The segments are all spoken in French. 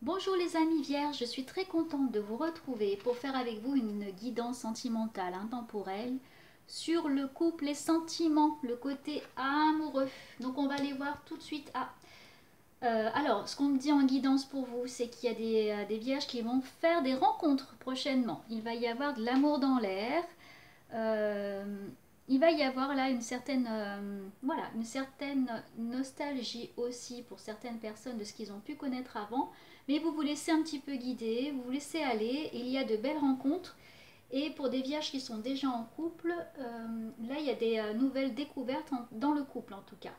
Bonjour les amis vierges, je suis très contente de vous retrouver pour faire avec vous une guidance sentimentale intemporelle sur le couple, les sentiments, le côté amoureux. Donc on va aller voir tout de suite. Alors, ce qu'on me dit en guidance pour vous, c'est qu'il y a des vierges qui vont faire des rencontres prochainement. Il va y avoir de l'amour dans l'air. Euh, il va y avoir là une certaine, voilà, une certaine nostalgie aussi pour certaines personnes de ce qu'ils ont pu connaître avant. Mais vous vous laissez un petit peu guider, vous vous laissez aller. Il y a de belles rencontres. Et pour des vierges qui sont déjà en couple, là il y a des nouvelles découvertes dans le couple en tout cas.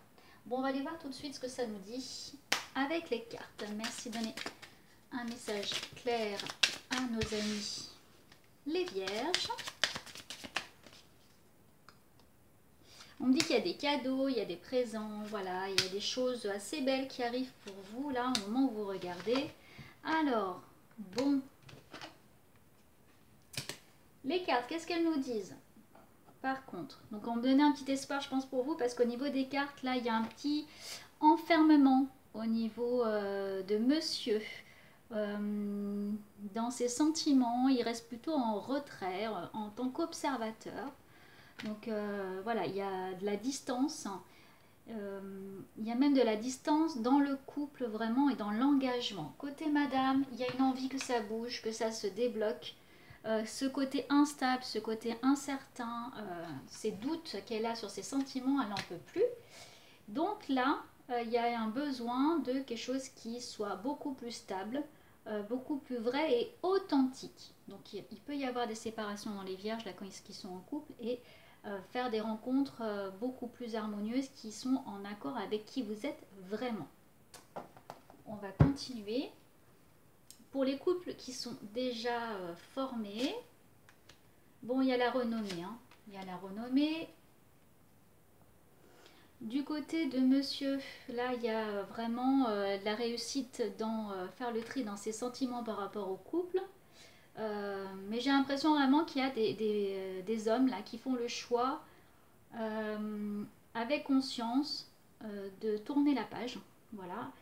Bon, on va aller voir tout de suite ce que ça nous dit avec les cartes. Merci de donner un message clair à nos amis les vierges. On me dit qu'il y a des cadeaux, il y a des présents, voilà, il y a des choses assez belles qui arrivent pour vous là au moment où vous regardez. Alors, bon, les cartes, qu'est-ce qu'elles nous disent? Par contre, donc on me donnait un petit espoir je pense pour vous parce qu'au niveau des cartes là il y a un petit enfermement au niveau de monsieur. Dans ses sentiments, il reste plutôt en retrait en tant qu'observateur. Donc voilà, il y a de la distance. Il y a même de la distance dans le couple vraiment et dans l'engagement. Côté madame, il y a une envie que ça bouge, que ça se débloque. Ce côté instable, ce côté incertain, ces doutes qu'elle a sur ses sentiments, elle n'en peut plus. Donc là, il y a un besoin de quelque chose qui soit beaucoup plus stable, beaucoup plus vrai et authentique. Donc il peut y avoir des séparations dans les vierges là quand ils sont en couple et faire des rencontres beaucoup plus harmonieuses qui sont en accord avec qui vous êtes vraiment. On va continuer. Pour les couples qui sont déjà formés, bon, il y a la renommée. Hein. Il y a la renommée. Du côté de monsieur, là, il y a vraiment la réussite dans faire le tri dans ses sentiments par rapport au couple. Mais j'ai l'impression vraiment qu'il y a des hommes là qui font le choix avec conscience de tourner la page, voilà,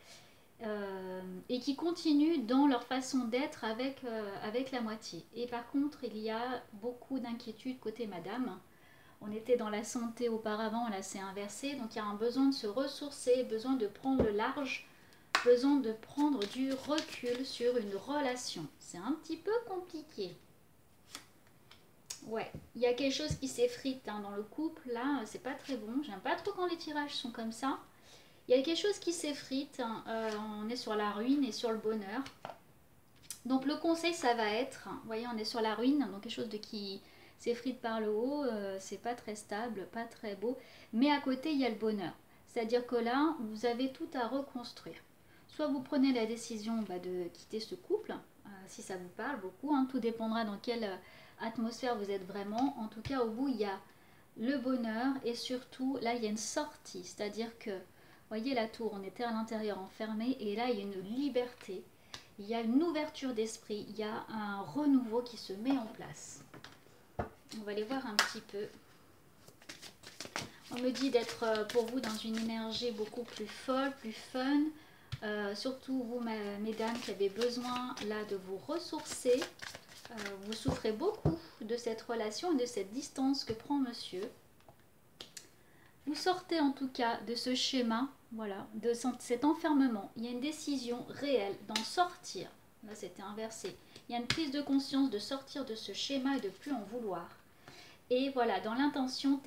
et qui continuent dans leur façon d'être avec la moitié. Et par contre, il y a beaucoup d'inquiétude côté madame. On était dans la santé auparavant, là c'est inversé, donc il y a un besoin de se ressourcer, besoin de prendre le large, besoin de prendre du recul sur une relation. C'est un petit peu compliqué. Ouais, il y a quelque chose qui s'effrite hein, dans le couple, là, c'est pas très bon. J'aime pas trop quand les tirages sont comme ça. Il y a quelque chose qui s'effrite, hein, on est sur la ruine et sur le bonheur. Donc le conseil, ça va être, vous voyez, on est sur la ruine, donc quelque chose de qui s'effrite par le haut, c'est pas très stable, pas très beau. Mais à côté, il y a le bonheur. C'est-à-dire que là, vous avez tout à reconstruire. Soit vous prenez la décision de quitter ce couple, si ça vous parle beaucoup, hein, tout dépendra dans quelle atmosphère vous êtes vraiment. En tout cas, au bout, il y a le bonheur et surtout, là, il y a une sortie. C'est-à-dire que, voyez la tour, on était à l'intérieur enfermé et là, il y a une liberté. Il y a une ouverture d'esprit, il y a un renouveau qui se met en place. On va aller voir un petit peu. On me dit d'être pour vous dans une énergie beaucoup plus folle, plus fun. Surtout vous, mesdames, qui avez besoin là de vous ressourcer. Vous souffrez beaucoup de cette relation et de cette distance que prend monsieur. Vous sortez en tout cas de ce schéma, voilà, de cet enfermement. Il y a une décision réelle d'en sortir. Là, c'était inversé. Il y a une prise de conscience de sortir de ce schéma et de plus en vouloir. Et voilà, dans l'intention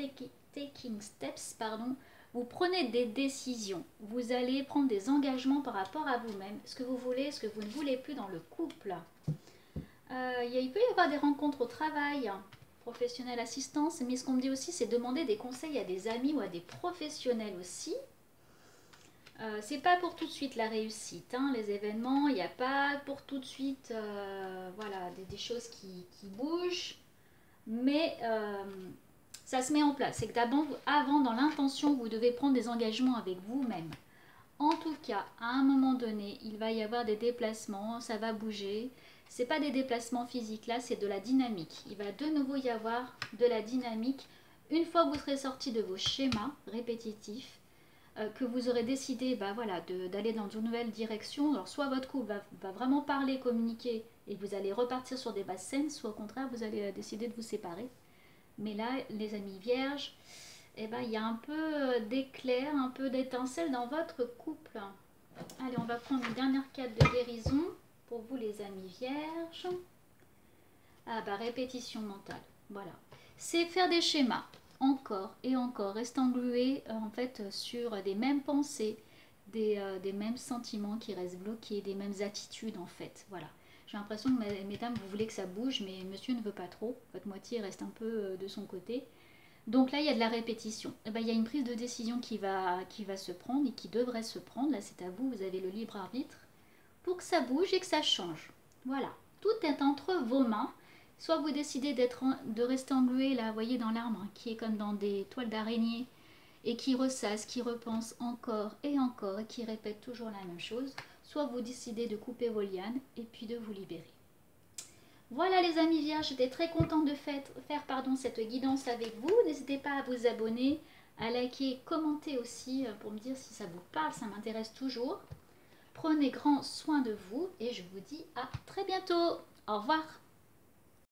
taking steps, pardon, vous prenez des décisions. Vous allez prendre des engagements par rapport à vous-même. Ce que vous voulez, ce que vous ne voulez plus dans le couple. Il peut y avoir des rencontres au travail, professionnelle assistance, mais ce qu'on me dit aussi, c'est demander des conseils à des amis ou à des professionnels aussi. C'est pas pour tout de suite la réussite, hein, les événements, il n'y a pas pour tout de suite voilà, des choses qui bougent, mais ça se met en place. C'est que d'abord, avant, dans l'intention, vous devez prendre des engagements avec vous-même. En tout cas, à un moment donné, il va y avoir des déplacements, ça va bouger. C'est pas des déplacements physiques là, c'est de la dynamique. Il va de nouveau y avoir de la dynamique une fois que vous serez sorti de vos schémas répétitifs. que vous aurez décidé voilà, d'aller dans une nouvelle direction. Alors soit votre couple va vraiment parler, communiquer et vous allez repartir sur des bases saines, soit au contraire vous allez décider de vous séparer. Mais là, les amis vierges, il y a un peu d'éclair, un peu d'étincelle dans votre couple. Allez, on va prendre une dernière carte de guérison pour vous les amis vierges. Ah répétition mentale, voilà. C'est faire des schémas, encore et encore, rester englué en fait sur des mêmes pensées, des mêmes sentiments qui restent bloqués, des mêmes attitudes en fait, voilà. J'ai l'impression que mesdames, vous voulez que ça bouge, mais monsieur ne veut pas trop, votre moitié reste un peu de son côté. Donc là, il y a de la répétition. Il y a une prise de décision qui va se prendre et qui devrait se prendre. Là, c'est à vous, vous avez le libre arbitre pour que ça bouge et que ça change. Voilà, tout est entre vos mains. Soit vous décidez de rester englué, là, vous voyez, dans l'arbre, qui est comme dans des toiles d'araignée, et qui ressasse, qui repense encore, et qui répète toujours la même chose. Soit vous décidez de couper vos lianes, et puis de vous libérer. Voilà les amis vierges, j'étais très contente de faire cette guidance avec vous. N'hésitez pas à vous abonner, à liker, commenter aussi pour me dire si ça vous parle, ça m'intéresse toujours. Prenez grand soin de vous et je vous dis à très bientôt. Au revoir.